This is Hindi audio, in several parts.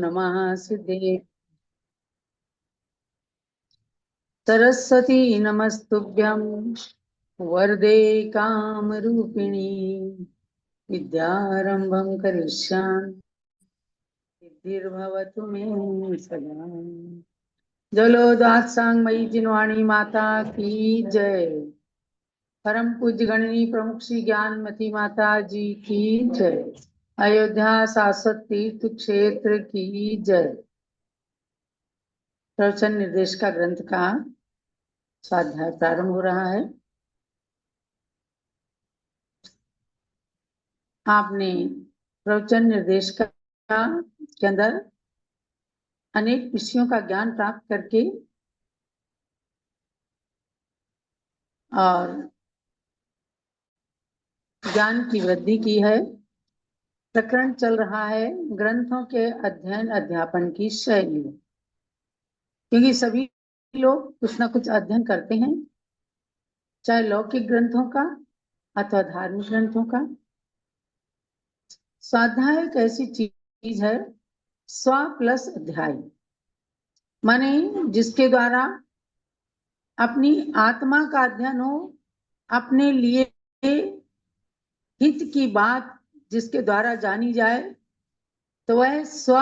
नमः सिद्धे। सरस्वती नमस्तुभ्यं वरदे कामरूपिणी विद्यारंभं करिष्यामि सिद्धिर्भवतु मे सदा। जलोदात्सांगमयी जिनवाणी माता की जय। परम पूज्य गणनी प्रमुख श्री ज्ञानमती माता जी की जय। अयोध्या शाश्वत तीर्थ क्षेत्र की जय। प्रवचन निर्देशिका ग्रंथ का स्वाध्याय प्रारंभ हो रहा है। आपने प्रवचन निर्देशिका के अंदर अनेक विषयों का ज्ञान प्राप्त करके और ज्ञान की वृद्धि की है। प्रकरण चल रहा है ग्रंथों के अध्ययन अध्यापन की शैली, क्योंकि सभी लोग कुछ ना कुछ अध्ययन करते हैं, चाहे लौकिक ग्रंथों का अथवा धार्मिक ग्रंथों का। स्वाध्याय एक ऐसी चीज है, स्व प्लस अध्याय, माने जिसके द्वारा अपनी आत्मा का अध्ययन हो, अपने लिए हित की बात जिसके द्वारा जानी जाए, तो वह स्व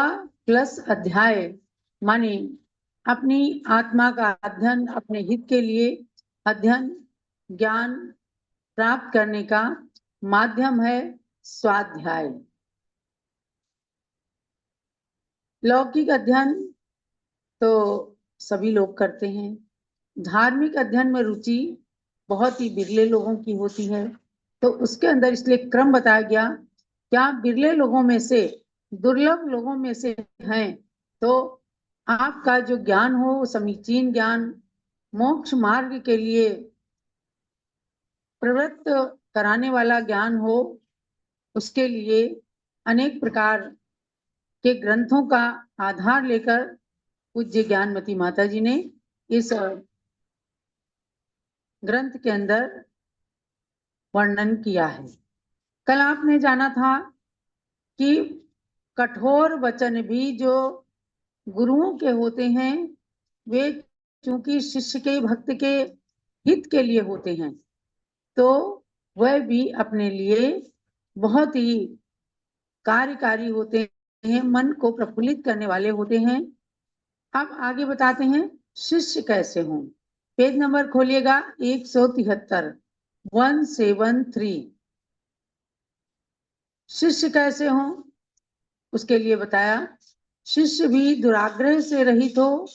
प्लस अध्याय माने अपनी आत्मा का अध्ययन, अपने हित के लिए अध्ययन, ज्ञान प्राप्त करने का माध्यम है स्वाध्याय। लौकिक अध्ययन तो सभी लोग करते हैं, धार्मिक अध्ययन में रुचि बहुत ही बिरले लोगों की होती है। तो उसके अंदर इसलिए क्रम बताया गया, क्या बिरले लोगों में से, दुर्लभ लोगों में से हैं, तो आपका जो ज्ञान हो, समीचीन ज्ञान, मोक्ष मार्ग के लिए प्रवृत्त कराने वाला ज्ञान हो, उसके लिए अनेक प्रकार के ग्रंथों का आधार लेकर पूज्य ज्ञानमती माता जी ने इस ग्रंथ के अंदर वर्णन किया है। कल आपने जाना था कि कठोर वचन भी जो गुरुओं के होते हैं, वे चूंकि शिष्य के, भक्त के हित के लिए होते हैं, तो वह भी अपने लिए बहुत ही कार्यकारी होते हैं, मन को प्रफुल्लित करने वाले होते हैं। अब आगे बताते हैं शिष्य कैसे हों। पेज नंबर खोलिएगा 173, 173। शिष्य कैसे हों उसके लिए बताया, शिष्य भी दुराग्रह से रहित हो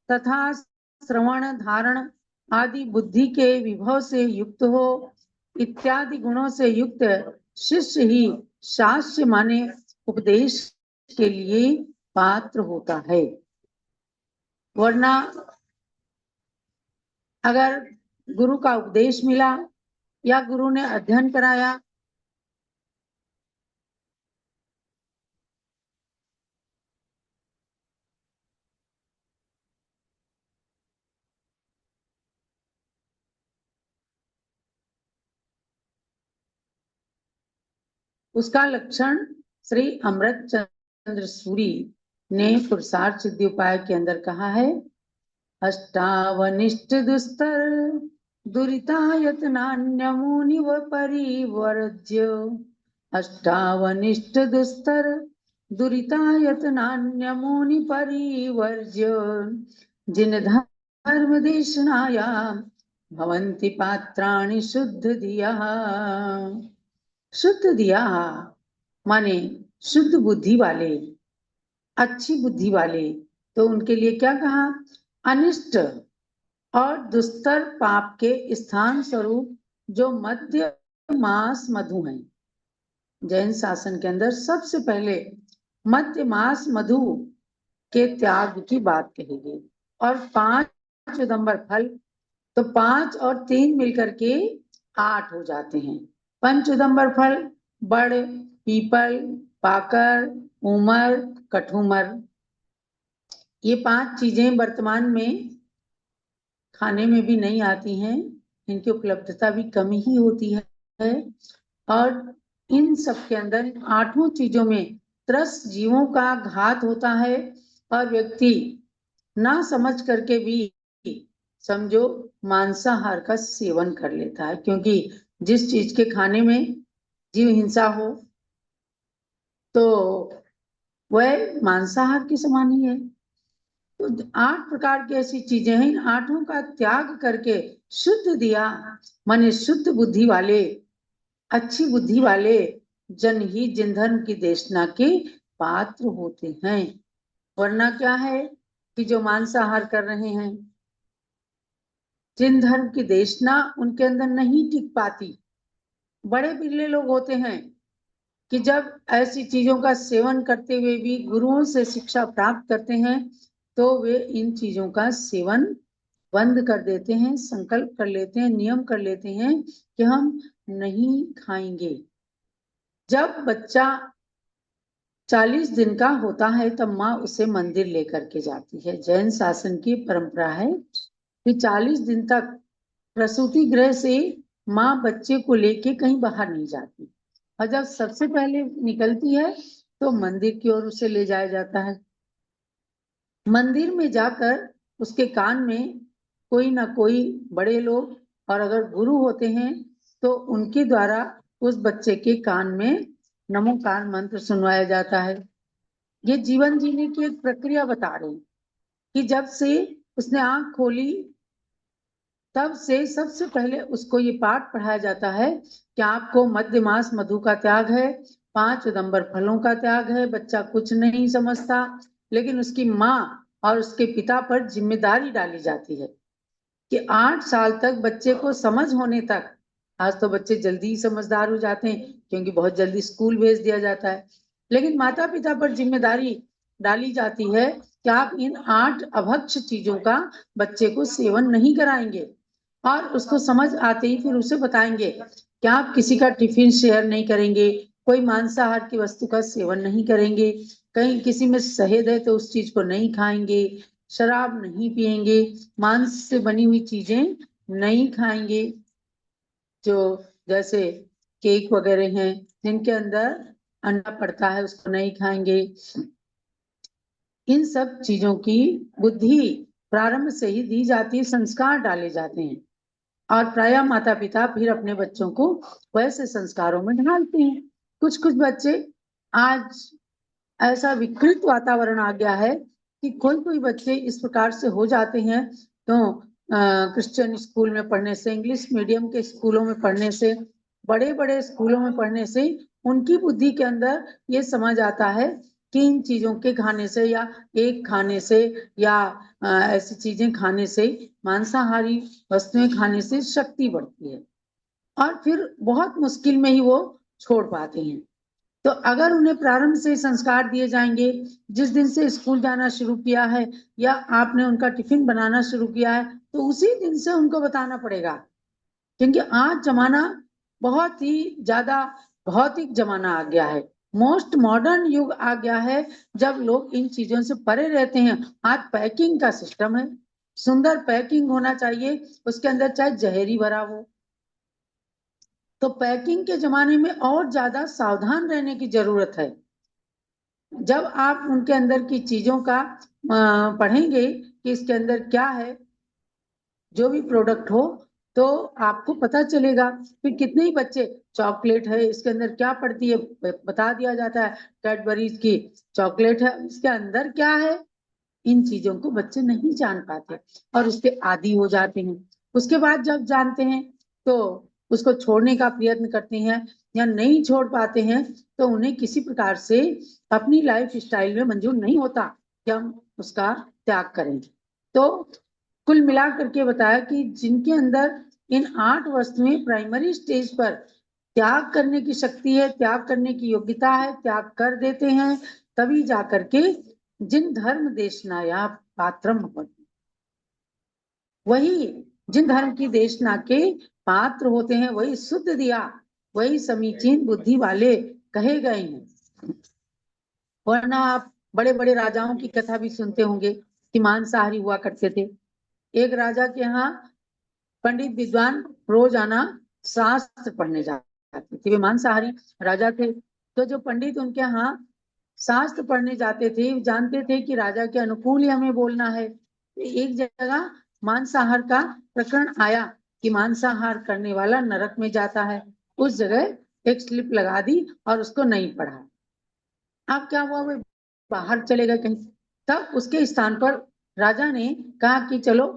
तथा श्रवण धारण आदि बुद्धि के विभव से युक्त हो, इत्यादि गुणों से युक्त शिष्य ही शास्त्र माने उपदेश के लिए पात्र होता है। वरना अगर गुरु का उपदेश मिला या गुरु ने अध्ययन कराया, उसका लक्षण श्री अमृत चंद्र सूरी ने पुरुषार्थ सिद्धि उपाय के अंदर कहा है। अष्टावनिष्ठ दुस्तर दुरितायतनान्यमुनिव परिवर्ज्य, अष्टावनिष्ठ दुस्तर दुरितायतनान्यमुनि परिवर्ज्य, जिन धर्म देशनाया भवन्ति पात्राणि शुद्ध दिया। शुद्ध दिया माने शुद्ध बुद्धि वाले, अच्छी बुद्धि वाले। तो उनके लिए क्या कहा, अनिष्ट और दुस्तर पाप के स्थान स्वरूप जो मध्य मास मधु हैं। जैन शासन के अंदर सबसे पहले मध्य मास मधु के त्याग की बात कही गई। और 5 उदंबर फल, तो 5 और 3 मिलकर के 8 हो जाते हैं। पंच उदंबर फल, बड़, पीपल, पाकर, उमर, कठुमर, ये 5 चीजें वर्तमान में खाने में भी नहीं आती हैं, इनकी उपलब्धता भी कम ही होती है। और इन सब के अंदर 8 चीजों में त्रस्त जीवों का घात होता है और व्यक्ति ना समझ करके भी समझो मांसाहार का सेवन कर लेता है, क्योंकि जिस चीज के खाने में जीव हिंसा हो तो वह मांसाहार के समान ही है। तो 8 प्रकार की ऐसी चीजें हैं, इन 8 का त्याग करके शुद्ध दिया माने शुद्ध बुद्धि वाले, अच्छी बुद्धि वाले जन ही जिन धर्म की देशना के पात्र होते हैं। वरना क्या है कि जो मांसाहार कर रहे हैं, जिन धर्म की देशना उनके अंदर नहीं टिक पाती। बड़े बिरले लोग होते हैं कि जब ऐसी चीजों का सेवन करते हुए भी गुरुओं से शिक्षा प्राप्त करते हैं तो वे इन चीजों का सेवन बंद कर देते हैं, संकल्प कर लेते हैं, नियम कर लेते हैं कि हम नहीं खाएंगे। जब बच्चा 40 दिन का होता है तब माँ उसे मंदिर लेकर के जाती है। जैन शासन की परंपरा है कि 40 दिन तक प्रसूति गृह से माँ बच्चे को लेके कहीं बाहर नहीं जाती, और जब सबसे पहले निकलती है तो मंदिर की ओर उसे ले जाया जाता है। मंदिर में जाकर उसके कान में कोई ना कोई बड़े लोग और अगर गुरु होते हैं तो उनके द्वारा उस बच्चे के कान में नमोकार मंत्र सुनवाया जाता है। ये जीवन जीने की एक प्रक्रिया बता रही कि जब से उसने आंख खोली तब से सबसे पहले उसको ये पाठ पढ़ाया जाता है कि आपको मध्य मास मधु का त्याग है, 5 उदंबर फलों का त्याग है। बच्चा कुछ नहीं समझता, लेकिन उसकी माँ और उसके पिता पर जिम्मेदारी डाली जाती है कि 8 साल तक बच्चे को समझ होने तक, आज तो बच्चे जल्दी ही समझदार हो जाते हैं क्योंकि बहुत जल्दी स्कूल भेज दिया जाता है, लेकिन माता पिता पर जिम्मेदारी डाली जाती है कि आप इन 8 अभक्ष चीजों का बच्चे को सेवन नहीं कराएंगे और उसको समझ आते ही फिर उसे बताएंगे कि आप किसी का टिफिन शेयर नहीं करेंगे, कोई मांसाहार की वस्तु का सेवन नहीं करेंगे, कहीं किसी में शहद है तो उस चीज को नहीं खाएंगे, शराब नहीं पिएंगे, मांस से बनी हुई चीजें नहीं खाएंगे, जो जैसे केक वगैरह हैं जिनके अंदर अंडा पड़ता है उसको नहीं खाएंगे। इन सब चीजों की बुद्धि प्रारंभ से ही दी जाती है, संस्कार डाले जाते हैं और प्रायः माता पिता फिर अपने बच्चों को वैसे संस्कारों में ढालते हैं। कुछ कुछ बच्चे, आज ऐसा विकृत वातावरण आ गया है कि कोई कोई बच्चे इस प्रकार से हो जाते हैं तो क्रिश्चियन स्कूल में पढ़ने से, इंग्लिश मीडियम के स्कूलों में पढ़ने से, बड़े बड़े स्कूलों में पढ़ने से उनकी बुद्धि के अंदर ये समझ आता है कि इन चीजों के खाने से या एक खाने से या ऐसी चीजें खाने से, मांसाहारी वस्तुएं खाने से शक्ति बढ़ती है और फिर बहुत मुश्किल में ही वो छोड़ पाते हैं। तो अगर उन्हें प्रारंभ से संस्कार दिए जाएंगे, जिस दिन से स्कूल जाना शुरू किया है या आपने उनका टिफिन बनाना शुरू किया है तो उसी दिन से उनको बताना पड़ेगा, क्योंकि आज जमाना बहुत ही ज्यादा भौतिक जमाना आ गया है, मोस्ट मॉडर्न युग आ गया है जब लोग इन चीजों से परे रहते हैं। आज पैकिंग का सिस्टम है, सुंदर पैकिंग होना चाहिए, उसके अंदर चाहे जहरी भरा हो। तो पैकिंग के जमाने में और ज्यादा सावधान रहने की जरूरत है। जब आप उनके अंदर की चीजों का पढ़ेंगे कि इसके अंदर क्या है, जो भी प्रोडक्ट हो, तो आपको पता चलेगा। फिर कितने ही बच्चे, चॉकलेट है इसके अंदर क्या पड़ती है बता दिया जाता है, कैडबरीज की चॉकलेट है, इसके अंदर क्या है, इन चीजों को बच्चे नहीं जान पाते और उसके आदी हो जाते हैं। उसके बाद जब जानते हैं तो उसको छोड़ने का प्रयत्न करते हैं या नहीं छोड़ पाते हैं तो उन्हें किसी प्रकार से अपनी लाइफ स्टाइल में मंजूर नहीं होता कि हम उसका त्याग करें। तो कुल मिलाकर के बताया कि जिनके अंदर इन 8 वस्तुएं प्राइमरी स्टेज पर त्याग करने की शक्ति है, त्याग करने की योग्यता है, त्याग कर देते हैं, तभी जाकर के जिन धर्म देशनाया पात्रम भवति, वही जिन धर्म की देशना के पात्र होते हैं, वही शुद्ध दिया, वही समीचीन बुद्धि वाले कहे गए हैं। वरना आप बड़े बड़े राजाओं की कथा भी सुनते होंगे कि मांसाहारी हुआ करते थे। एक राजा के यहाँ पंडित विद्वान रोजाना शास्त्र पढ़ने जाते थे, वे मांसाहारी राजा थे। तो जो पंडित उनके यहाँ शास्त्र पढ़ने जाते थे, जानते थे कि राजा के अनुकूल ही हमें बोलना है। एक जगह मांसाहार का प्रकरण आया कि मांसाहार करने वाला नरक में जाता है। उस जगह एक स्लिप लगा दी और उसको नहीं पढ़ा। अब क्या हुआ, वे बाहर चले गए कहीं। तब उसके स्थान पर राजा ने कहा कि चलो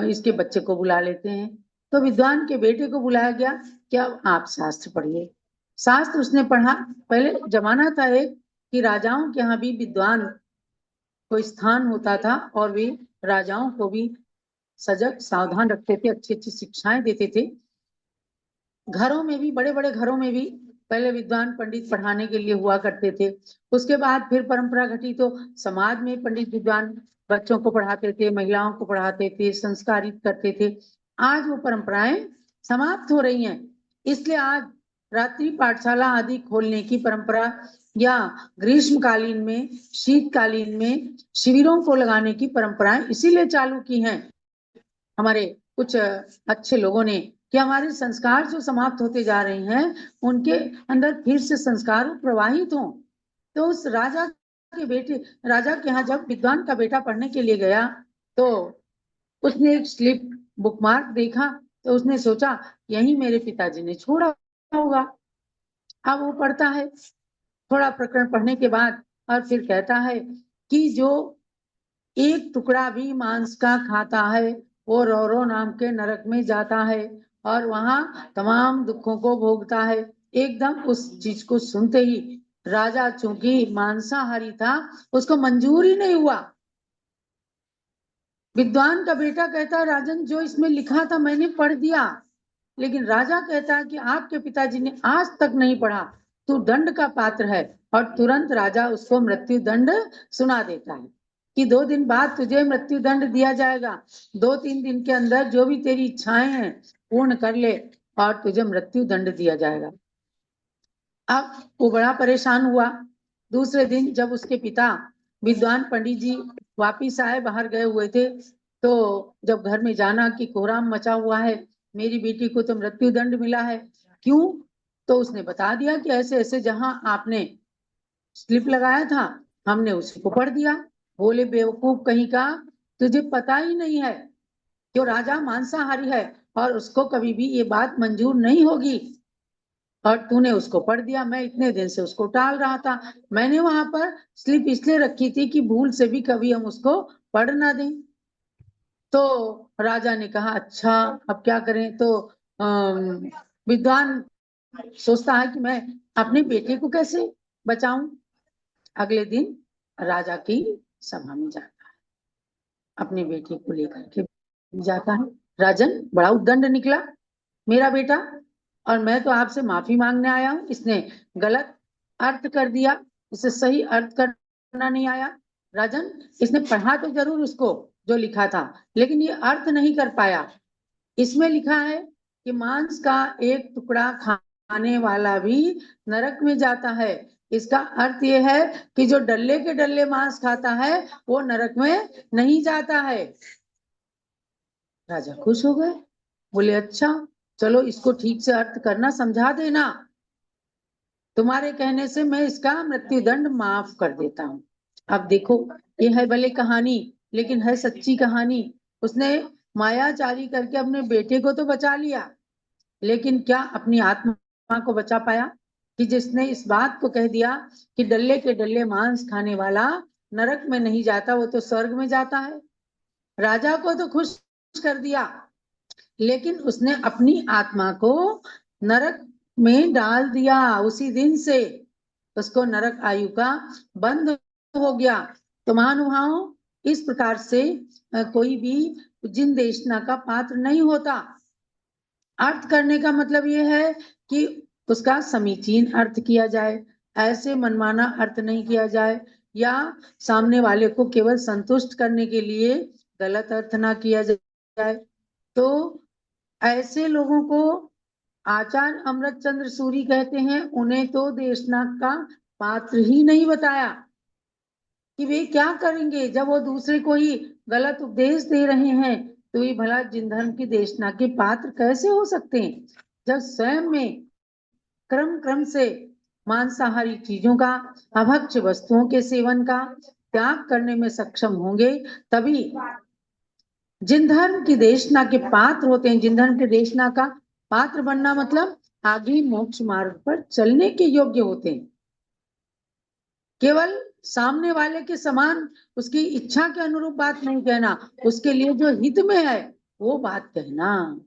इसके बच्चे को बुला लेते हैं। तो विद्वान के बेटे को बुलाया गया कि अब आप शास्त्र पढ़िए। शास्त्र उसने पढ़ा। पहले जमाना था एक कि राजाओं के यहाँ भी विद्वान को स्थान होता था और वे राजाओं को भी सजग सावधान रखते थे, अच्छी अच्छी शिक्षाएं देते थे। घरों में भी, बड़े बड़े घरों में भी पहले विद्वान पंडित पढ़ाने के लिए हुआ करते थे। उसके बाद फिर परंपरा घटी तो समाज में पंडित विद्वान बच्चों को पढ़ाते थे, महिलाओं को पढ़ाते थे, संस्कारित करते थे। आज वो परंपराएं समाप्त हो रही हैं, इसलिए आज रात्रि पाठशाला आदि खोलने की परंपरा या ग्रीष्मकालीन में, शीतकालीन में शिविरों को लगाने की परंपराएं इसीलिए चालू की हैं हमारे कुछ अच्छे लोगों ने कि हमारे संस्कार जो समाप्त होते जा रहे हैं उनके अंदर फिर से संस्कार प्रवाहित हों। तो उस राजा के यहाँ जब विद्वान का बेटा पढ़ने के लिए गया तो उसने एक स्लिप बुकमार्क देखा। तो उसने सोचा यही मेरे पिताजी ने छोड़ा होगा। अब वो पढ़ता है, थोड़ा प्रकरण पढ़ने के बाद और फिर कहता है कि जो एक टुकड़ा भी मांस का खाता है वो रौरो नाम के नरक में जाता है और वहां तमाम दुखों को भोगता है। एकदम उस चीज को सुनते ही राजा, चूंकि मांसाहारी था, उसको मंजूर ही नहीं हुआ। विद्वान का बेटा कहता है राजन जो इसमें लिखा था मैंने पढ़ दिया, लेकिन राजा कहता है कि आपके पिताजी ने आज तक नहीं पढ़ा, तू दंड का पात्र है। और तुरंत राजा उसको मृत्यु दंड सुना देता है कि 2 दिन बाद तुझे मृत्यु दंड दिया जाएगा। 2-3 दिन के अंदर जो भी तेरी इच्छाएं हैं पूर्ण कर ले और तुझे मृत्यु दंड दिया जाएगा। अब वो बड़ा परेशान हुआ। दूसरे दिन जब उसके पिता विद्वान पंडित जी वापिस आए, बाहर गए हुए थे, तो जब घर में जाना कि कोहराम मचा हुआ है, मेरी बेटी को तो मृत्यु दंड मिला है, क्यों? तो उसने बता दिया कि ऐसे ऐसे जहां आपने स्लिप लगाया था हमने उसी को पढ़ दिया। बोले बेवकूफ कहीं का, तुझे पता ही नहीं है कि राजा मांसाहारी है और उसको कभी भी ये बात मंजूर नहीं होगी और तूने उसको पढ़ दिया। मैं इतने दिन से उसको टाल रहा था, मैंने वहां पर स्लिप इसलिए रखी थी कि भूल से भी कभी हम उसको पढ़ ना दें। तो राजा ने कहा अच्छा अब क्या करें। तो विद्वान सोचता है कि मैं अपने बेटे को कैसे बचाऊं। अगले दिन राजा की सभा में जाता है, अपने बेटे को लेकर के जाता है। राजन बड़ा उद्दंड निकला मेरा बेटा, और मैं तो आपसे माफी मांगने आया हूँ, इसने गलत अर्थ कर दिया, इसे सही अर्थ करना नहीं आया। राजन इसने पढ़ा तो जरूर उसको जो लिखा था, लेकिन ये अर्थ नहीं कर पाया। इसमें लिखा है कि मांस का एक टुकड़ा खाने वाला भी नरक में जाता है। इसका अर्थ ये है कि जो डल्ले के डल्ले मांस खाता है वो नरक में नहीं जाता है। राजा खुश हो गए, बोले अच्छा चलो इसको ठीक से अर्थ करना समझा देना, तुम्हारे कहने से मैं इसका मृत्युदंड माफ कर देता हूँ। अब देखो ये है भले कहानी लेकिन है सच्ची कहानी। उसने मायाचारी करके अपने बेटे को तो बचा लिया, लेकिन क्या अपनी आत्मा को बचा पाया? कि जिसने इस बात को कह दिया कि डल्ले के डल्ले मांस खाने वाला नरक में नहीं जाता, वो तो स्वर्ग में जाता है। राजा को तो खुश कर दिया, लेकिन उसने अपनी आत्मा को नरक में डाल दिया। उसी दिन से उसको नरक आयु का बंद हो गया। तो महानुभावों, इस प्रकार से कोई भी जिन देशना का पात्र नहीं होता। अर्थ करने का मतलब ये है कि उसका समीचीन अर्थ किया जाए, ऐसे मनमाना अर्थ नहीं किया जाए, या सामने वाले को केवल संतुष्ट करने के लिए गलत अर्थ ना किया जाए। तो ऐसे लोगों को आचार्य अमृतचंद्र सूरी कहते हैं, उन्हें तो देशनाग का पात्र ही नहीं बताया कि वे क्या करेंगे जब वो दूसरे को ही गलत उपदेश दे रहे हैं। तो ये भला जिन धर्म की देशना के पात्र कैसे हो सकते हैं जब स्वयं में क्रम क्रम से मांसाहारी चीजों का, अभक्ष्य वस्तुओं के सेवन का त्याग करने में सक्षम होंगे, तभी जिन धर्म की देशना के पात्र होते हैं, जिन धर्म की देशना का पात्र बनना मतलब आगे मोक्ष मार्ग पर चलने के योग्य होते हैं। केवल सामने वाले के समान उसकी इच्छा के अनुरूप बात नहीं कहना, उसके लिए जो हित में है वो बात कहना।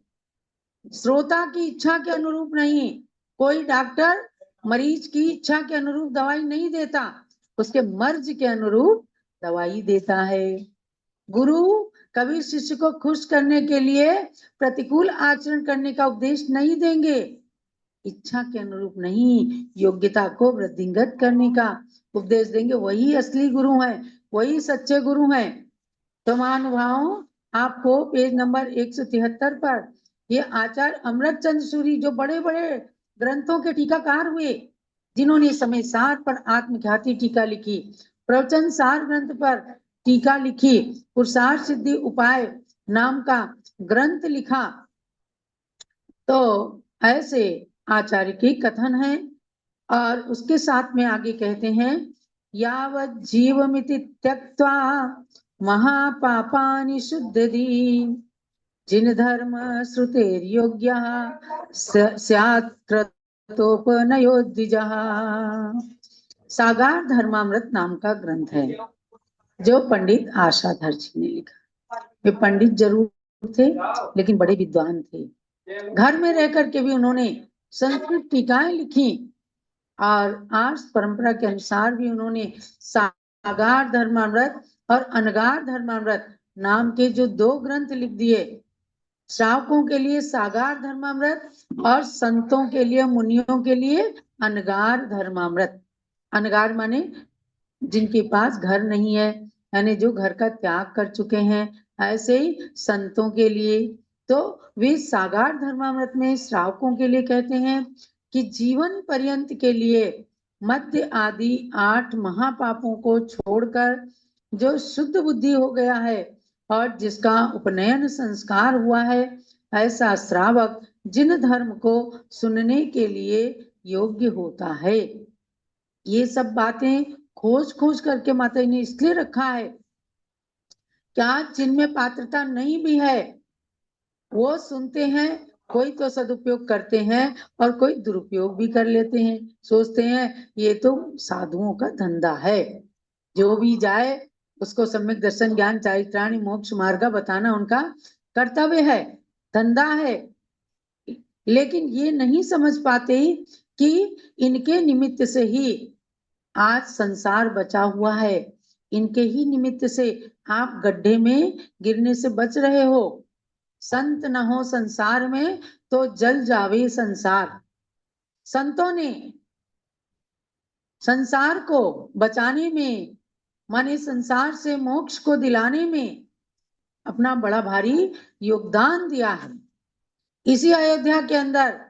श्रोता की इच्छा के अनुरूप नहीं। कोई डॉक्टर मरीज की इच्छा के अनुरूप दवाई नहीं देता, उसके मर्ज के अनुरूप दवाई देता है। गुरु कभी शिष्य को खुश करने के लिए प्रतिकूल आचरण करने का उपदेश नहीं देंगे, इच्छा के अनुरूप नहीं, योग्यता को वृद्धिंगत करने का उपदेश देंगे। वही असली गुरु हैं, वही सच्चे गुरु हैं। तो महानुभावों, आपको पेज नंबर 173 पर ये आचार्य अमृतचंद सूरी, जो बड़े बड़े ग्रंथों के टीकाकार हुए, जिन्होंने समय सार पर आत्मख्याति टीका लिखी, प्रवचन सार ग्रंथ पर टीका लिखी, पुरुषार्थ सिद्धि उपाय नाम का ग्रंथ लिखा, तो ऐसे आचार्य के कथन है। और उसके साथ में आगे कहते हैं, यावत् जीवमिति त्यक्त्वा महापापानि शुद्धि, जिन धर्म श्रुतेर योग्य स्यात् क्रतोपनयो द्विजः। सागार धर्मामृत नाम का ग्रंथ है, जो पंडित आशाधर जी ने लिखा। वे पंडित जरूर थे, लेकिन बड़े विद्वान थे। घर में रह करके भी उन्होंने संस्कृत टीकाएं लिखी, और आर्ष परंपरा के अनुसार भी उन्होंने सागार धर्मामृत और अनगार धर्मामृत नाम के जो 2 ग्रंथ लिख दिए। श्रावकों के लिए सागार धर्मामृत और संतों के लिए, मुनियों के लिए अनगार धर्मामृत। अनगार माने जिनके पास घर नहीं है, यानी जो घर का त्याग कर चुके हैं। ऐसे ही संतों के लिए तो वे सागार धर्मामृत में श्रावकों के लिए कहते हैं कि जीवन पर्यंत के लिए मध्य आदि 8 महापापों को छोड़कर जो शुद्ध बुद्धि हो गया है और जिसका उपनयन संस्कार हुआ है, ऐसा श्रावक जिन धर्म को सुनने के लिए योग्य होता है। ये सब बातें खोज खोज करके माता जी ने इसलिए रखा है, क्या जिनमें पात्रता नहीं भी है वो सुनते हैं, कोई तो सदुपयोग करते हैं और कोई दुरुपयोग भी कर लेते हैं। सोचते हैं ये तो साधुओं का धंधा है, जो भी जाए उसको सम्यक दर्शन ज्ञान चारित्राणि मोक्ष मार्ग बताना उनका कर्तव्य है, धंधा है। लेकिन ये नहीं समझ पाते कि इनके निमित्त से ही आज संसार बचा हुआ है, इनके ही निमित्त से आप गड्ढे में गिरने से बच रहे हो। संत न हो संसार में तो जल जावे संसार। संतों ने संसार को बचाने में, माने संसार से मोक्ष को दिलाने में अपना बड़ा भारी योगदान दिया है। इसी अयोध्या के अंदर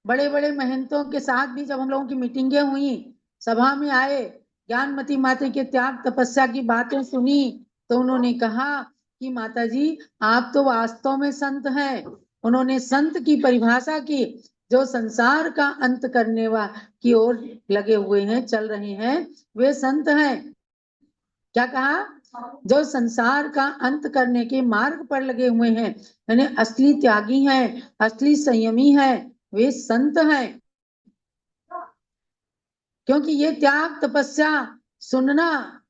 बड़े बड़े महंतों के साथ भी जब हम लोगों की मीटिंगें हुई, सभा में आए, ज्ञानमती माता के त्याग तपस्या की बातें सुनी, तो उन्होंने कहा कि माता जी आप तो वास्तव में संत हैं। उन्होंने संत की परिभाषा की, जो संसार का अंत करने की ओर लगे हुए हैं, चल रहे हैं, वे संत हैं। क्या कहा? जो संसार का अंत करने के मार्ग पर लगे हुए हैं, यानी असली त्यागी हैं, असली संयमी हैं, वे संत हैं। क्योंकि ये त्याग तपस्या सुनना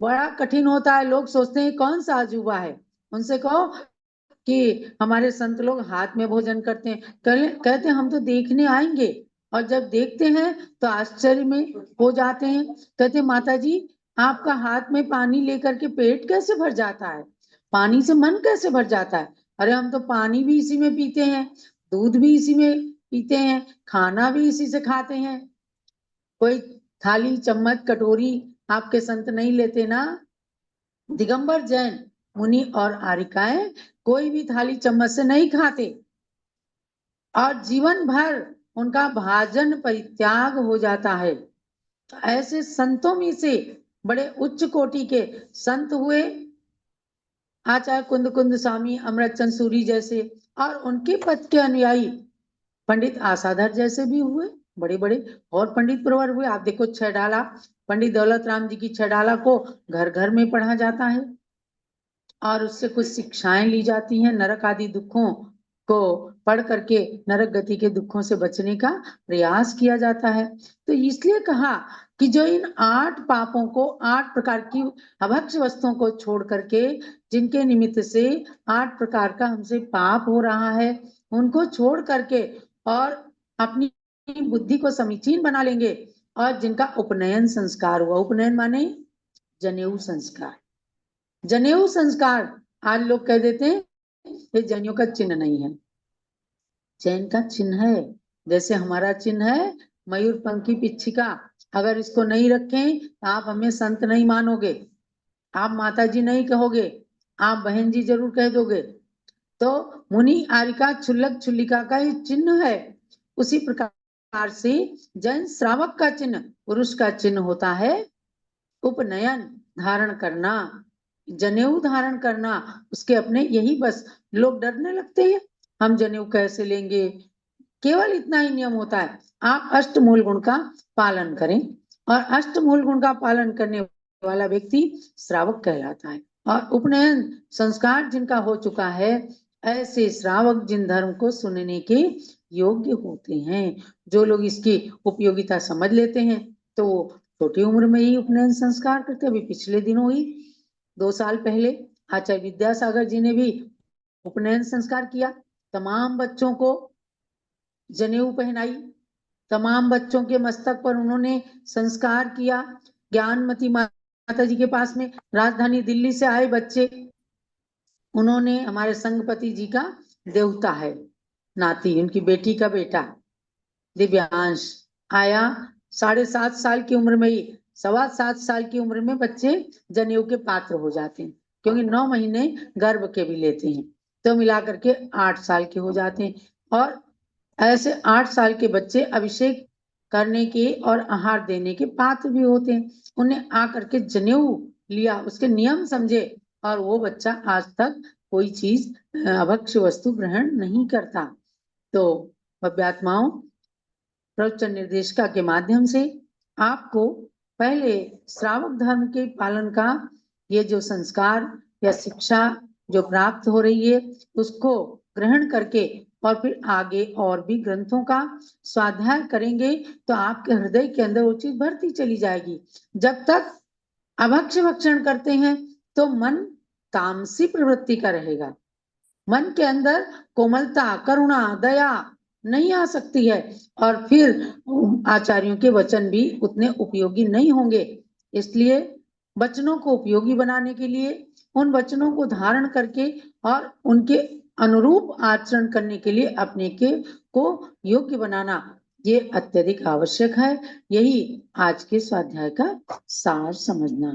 बड़ा कठिन होता है। लोग सोचते हैं कौन सा अजूबा है, उनसे कहो कि हमारे संत लोग हाथ में भोजन करते हैं, कहते हैं हम तो देखने आएंगे, और जब देखते हैं तो आश्चर्य में हो जाते हैं। कहते माता जी आपका हाथ में पानी लेकर के पेट कैसे भर जाता है, पानी से मन कैसे भर जाता है? अरे हम तो पानी भी इसी में पीते हैं, दूध भी इसी में पीते हैं, खाना भी इसी से खाते हैं। कोई थाली चम्मच कटोरी आपके संत नहीं लेते ना। दिगंबर जैन मुनि और आरिकाएं कोई भी थाली चम्मच से नहीं खाते, और जीवन भर उनका भाजन परित्याग हो जाता है। ऐसे संतों में से बड़े उच्च कोटि के संत हुए आचार्य कुंद कुंद स्वामी, अमृतचंद सूरी जैसे, और उनके पद के अनुयायी पंडित आशाधर जैसे भी हुए। बड़े बड़े और पंडित प्रवर हुए। आप देखो छह डाला, पंडित दौलत राम जी की छह डाला को घर घर में पढ़ा जाता है और उससे कुछ शिक्षाएं ली जाती हैं। नरक आदि दुखों को पढ़ करके नरक गति के दुखों से बचने का प्रयास किया जाता है। तो इसलिए कहा कि जो इन 8 पापों को, 8 प्रकार की अभक्ष्य वस्तुओं को छोड़ करके, जिनके निमित्त से 8 प्रकार का हमसे पाप हो रहा है, उनको छोड़ करके और अपनी बुद्धि को समीचीन बना लेंगे और जिनका उपनयन संस्कार हुआ, उपनयन माने जनेऊ संस्कार, जनेऊ संस्कार, आज लोग कह देते हैं ये जनेऊ का चिन्ह नहीं है, चैन का चिन्ह है। जैसे हमारा चिन्ह है मयूर पंखी पिच्छिका, अगर इसको नहीं रखें तो आप हमें संत नहीं मानोगे, आप माता जी नहीं कहोगे, आप बहन जी जरूर कह दोगे। तो मुनि आरिका छुल्लक छुल्लिका का ये चिन्ह है। उसी प्रकार से जैन श्रावक का चिन्ह, पुरुष का चिन्ह होता है उपनयन, धारण करना, जनेऊ धारण करना। उसके अपने यही बस, लोग डरने लगते हैं हम जनेऊ कैसे लेंगे। केवल इतना ही नियम होता है, आप अष्टमूल गुण का पालन करें और अष्टमूल गुण का पालन करने वाला व्यक्ति श्रावक कहलाता है। और उपनयन संस्कार जिनका हो चुका है, ऐसे श्रावक जिन धर्म को सुनने के योग्य होते हैं। जो लोग इसकी उपयोगिता समझ लेते हैं तो छोटी उम्र में ही उपनयन संस्कार करते। अभी पिछले दिनों ही 2 साल पहले आचार्य विद्यासागर जी ने भी उपनयन संस्कार किया। तमाम बच्चों को जनेऊ पहनाई, तमाम बच्चों के मस्तक पर उन्होंने संस्कार किया। ज्ञानमती माता जी के पास में राजधानी दिल्ली से आए बच्चे, उन्होंने हमारे संगपति जी का देवता है नाती, उनकी बेटी का बेटा दिव्यांश आया 7.5 साल की उम्र में ही, 7.25 साल की उम्र में बच्चे जनेऊ के पात्र हो जाते हैं, क्योंकि 9 महीने गर्भ के भी लेते हैं, तो मिलाकर के 8 साल के हो जाते हैं। और ऐसे 8 साल के बच्चे अभिषेक करने के और आहार देने के पात्र भी होते हैं। उन्हें आकर के जनेऊ लिया, उसके नियम समझे और वो बच्चा आज तक कोई चीज अभक्ष्य वस्तु ग्रहण नहीं करता। तो भव्यात्माओं, प्रवचन निर्देशिका के माध्यम से आपको पहले श्रावक धर्म के पालन का ये जो संस्कार या शिक्षा जो प्राप्त हो रही है, उसको ग्रहण करके और फिर आगे और भी ग्रंथों का स्वाध्याय करेंगे तो आपके हृदय के अंदर वो चीज बढ़ती चली जाएगी। जब तक अभक्ष्य भक्षण करते हैं तो मन तामसी प्रवृत्ति का रहेगा, मन के अंदर कोमलता, करुणा, दया नहीं आ सकती है और फिर आचार्यों के वचन भी उतने उपयोगी नहीं होंगे। इसलिए वचनों को उपयोगी बनाने के लिए, उन वचनों को धारण करके और उनके अनुरूप आचरण करने के लिए अपने के को योग्य बनाना ये अत्यधिक आवश्यक है। यही आज के स्वाध्याय का सार समझना।